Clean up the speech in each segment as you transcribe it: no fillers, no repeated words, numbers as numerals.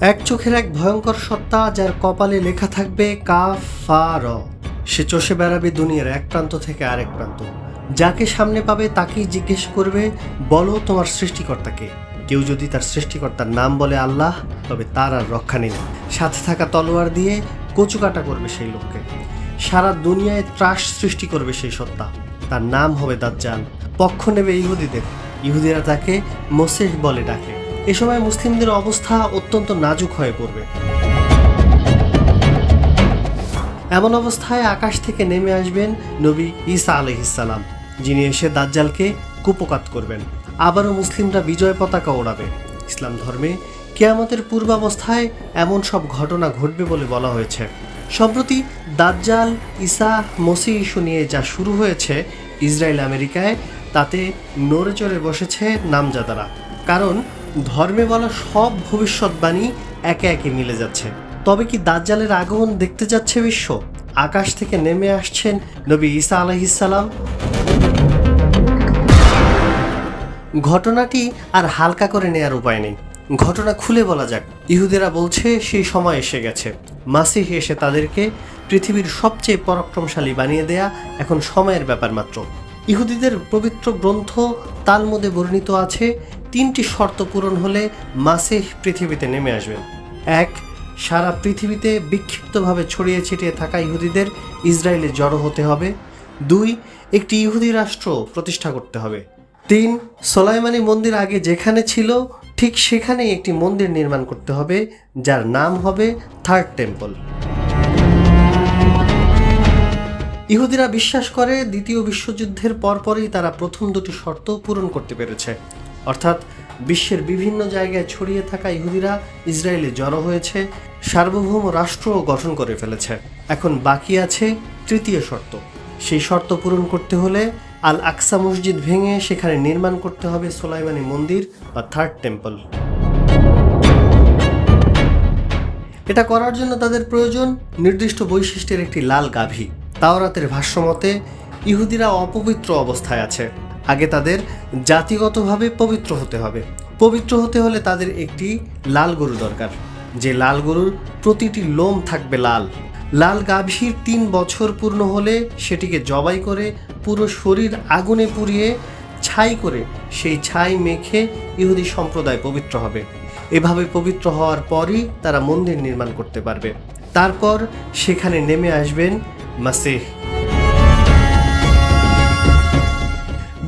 এক চোখের এক ভয়ঙ্কর সত্তা, যার কপালে লেখা থাকবে কাফার। সে চষে বেড়াবে দুনিয়ার এক প্রান্ত থেকে আরেক প্রান্ত। যাকে সামনে পাবে তাকেই জিজ্ঞেস করবে, বলো তোমার সৃষ্টিকর্তাকে। কেউ যদি তার সৃষ্টিকর্তার নাম বলে আল্লাহ, তবে তার আর রক্ষা নেই। সাথে থাকা তলোয়ার দিয়ে কচুকাটা করবে সেই লোককে। সারা দুনিয়ায় ত্রাস সৃষ্টি করবে সেই সত্তা। তার নাম হবে দাজ্জাল। পক্ষ নেবে ইহুদিদের। ইহুদিরা তাকে মসিহ বলে ডাকে। এ সময় মুসলিমদের অবস্থা অত্যন্ত নাজুক হয়ে পড়বে। এমন অবস্থায় আকাশ থেকে নেমে আসবেন নবী ঈসা আলাইহিসসালাম, যিনি এসে দাজ্জালকে কুপকাত করবেন। আবারও মুসলিমরা বিজয় পতাকা ওড়াবে। ইসলাম ধর্মে কিয়ামতের পূর্বাবস্থায় এমন সব ঘটনা ঘটবে বলে বলা হয়েছে। সম্প্রতি দাজ্জাল, ঈসা, মসিহ ইস্যু নিয়ে যা শুরু হয়েছে ইসরায়েল আমেরিকায়, তাতে নড়ে চড়ে বসেছে নামজাদারা। কারণ ধর্মে বলা সব ভবিষ্যৎবাণী একে একে মিলে যাচ্ছে। তবে কি দাজ্জালের আগমন দেখতে যাচ্ছে বিশ্ব? আকাশ থেকে নেমে আসছেন নবী ঈসা আলাইহিসসালাম। ঘটনাটি আর হালকা করে নেয়ার উপায় নেই। ঘটনা খুলে বলা যাক। ইহুদিরা বলছে সেই সময় এসে গেছে। মাসিহ এসে তাদেরকে পৃথিবীর সবচেয়ে পরাক্রমশালী বানিয়ে দেয়া এখন সময়ের ব্যাপার মাত্র। ইহুদিদের পবিত্র গ্রন্থ তালমুদে বর্ণিত আছে, 3টি শর্ত পূরণ হলে মাসিহ পৃথিবীতে নেমে আসবেন। 1. সারা পৃথিবীতে বিক্ষিপ্তভাবে ছড়িয়ে ছিটিয়ে থাকা ইহুদিদের ইসরায়েলে জড়ো হতে হবে। 2. একটি ইহুদি রাষ্ট্র প্রতিষ্ঠা করতে হবে। 3. সোলাইমানি মন্দির আগে যেখানে ছিল ঠিক সেখানেই একটি মন্দির নির্মাণ করতে হবে, যার নাম হবে থার্ড টেম্পল। ইহুদিরা বিশ্বাস করে দ্বিতীয় বিশ্বযুদ্ধের পরপরই তারা প্রথম 2টি শর্ত পূরণ করতে পেরেছে। অর্থাৎ বিশ্বের বিভিন্ন জায়গায় ছড়িয়ে থাকা ইহুদিরা ইসরায়েলে জড়ো হয়েছে, সার্বভৌম রাষ্ট্র গঠন করে ফেলেছে। এখন বাকি আছে 3য় শর্ত। সেই শর্ত পূরণ করতে হলে আল আকসা মসজিদ ভেঙে সেখানে নির্মাণ করতে হবে সোলাইমানি মন্দির বা থার্ড টেম্পল। এটা করার জন্য তাদের প্রয়োজন নির্দিষ্ট বৈশিষ্ট্যের একটি লাল গাভী। তাওরাতের ভাষ্যমতে ইহুদিরা অপবিত্র অবস্থায় আছে। আগে তাদের জাতিগতভাবে পবিত্র হতে হবে। পবিত্র হতে হলে তাদের একটি লাল গরু দরকার, যে লাল গরুর প্রতিটি লোম থাকবে লাল। লাল গাভীর 3 বছর পূর্ণ হলে সেটিকে জবাই করে পুরো শরীর আগুনে পুড়িয়ে ছাই করে সেই ছাই মেখে ইহুদি সম্প্রদায় পবিত্র হবে। এভাবে পবিত্র হওয়ার পরই তারা মন্দির নির্মাণ করতে পারবে। তারপর সেখানে নেমে আসবেন মাসিহ।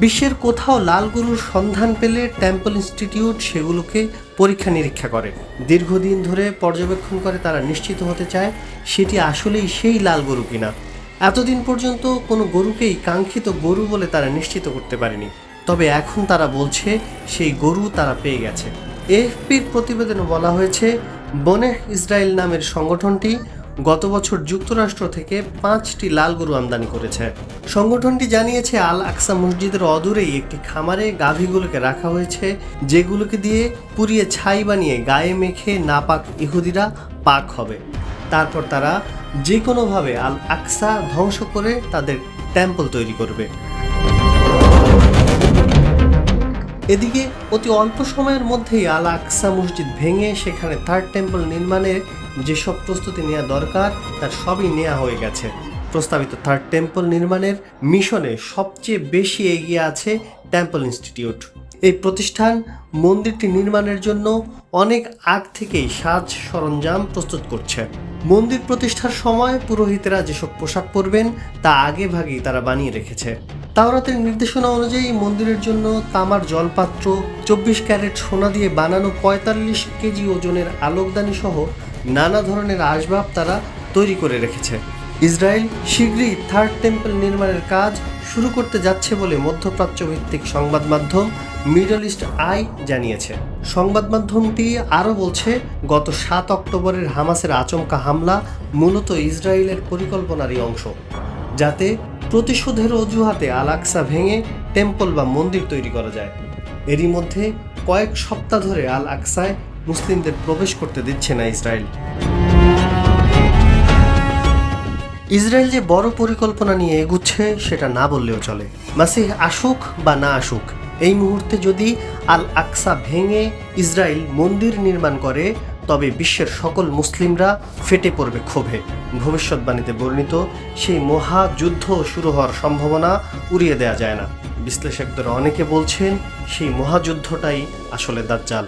বিশ্বের কোথাও লাল গরুর সন্ধান পেলে টেম্পল ইনস্টিটিউট সেগুলোকে পরীক্ষা নিরীক্ষা করে। দীর্ঘদিন ধরে পর্যবেক্ষণ করে তারা নিশ্চিত হতে চায় সেটি আসলেই সেই লাল গরু কিনা। এতদিন পর্যন্ত কোনো গরুকেই কাঙ্ক্ষিত গরু বলে তারা নিশ্চিত করতে পারেনি। তবে এখন তারা বলছে সেই গরু তারা পেয়ে গেছে। এএফপির প্রতিবেদনে বলা হয়েছে, বনে ইসরায়েল নামের সংগঠনটি গত বছর যুক্তরাষ্ট্র থেকে 5টি লাল গরু আমদানি করেছে। সংগঠনটি জানিয়েছে আল আকসা মসজিদের অদূরেই একটি খামারে গাভীগুলোকে রাখা হয়েছে, যেগুলোকে দিয়ে পুড়িয়ে ছাই বানিয়ে গায়ে মেখে নাপাক ইহুদিরা পাক হবে। তারপর তারা যে কোনোভাবে আল আকসা ধ্বংস করে তাদের টেম্পল তৈরি করবে। এদিকে অতি অল্প সময়ের মধ্যেই আল আকসা মসজিদ ভেঙে সেখানে থার্ড টেম্পল নির্মাণের যেসব প্রস্তুতি নেওয়া দরকার তার সবই নেওয়া হয়ে গেছে। প্রস্তাবিত থার্ড টেম্পল নির্মাণের মিশনে সবচেয়ে বেশি এগিয়ে আছে টেম্পল ইনস্টিটিউট। এই প্রতিষ্ঠান মন্দিরটি নির্মাণের জন্য অনেক আগ থেকেই সাজ সরঞ্জাম প্রস্তুত করছে। মন্দির প্রতিষ্ঠার সময় পুরোহিতেরা যেসব পোশাক পরবেন তা আগে ভাগেই তারা বানিয়ে রেখেছে। তাওরাতের নির্দেশনা অনুযায়ী মন্দিরের জন্য তামার জলপাত্র, 24 ক্যারেট সোনা দিয়ে বানানো 45 কেজি ওজনের আলোকদানি সহ নানা ধরনের আসবাব তারা তৈরি করে রেখেছে। ইসরায়েল শীঘ্রই থার্ড টেম্পল নির্মাণের কাজ শুরু করতে যাচ্ছে বলে মধ্যপ্রাচ্য ভিত্তিক সংবাদ মাধ্যম মিডল ইস্ট আই জানিয়েছে। সংবাদ মাধ্যমটি আরও বলছে, গত 7 অক্টোবরের হামাসের আচমকা হামলা মূলত ইসরায়েলের পরিকল্পনারই অংশ, যাতে প্রতিশোধের অজুহাতে আল আকসা ভেঙে টেম্পল বা মন্দির তৈরি করা যায়। এরই মধ্যে কয়েক সপ্তাহ ধরে আল আকসায় মুসলিমদের প্রবেশ করতে দিচ্ছে না ইসরায়েল। ইসরায়েল যে বড় পরিকল্পনা নিয়ে এগুচ্ছে সেটা না বললেও চলে। মাসিহ আসুক বা না আসুক, এই মুহূর্তে যদি আল আকসা ভেঙে ইসরায়েল মন্দির নির্মাণ করে, তবে বিশ্বের সকল মুসলিমরা ফেটে পড়বে ক্ষোভে। ভবিষ্যৎবাণীতে বর্ণিত সেই মহাযুদ্ধ শুরু হওয়ার সম্ভাবনা উড়িয়ে দেওয়া যায় না। বিশ্লেষকদের অনেকে বলছেন সেই মহাযুদ্ধটাই আসলে দাজ্জাল।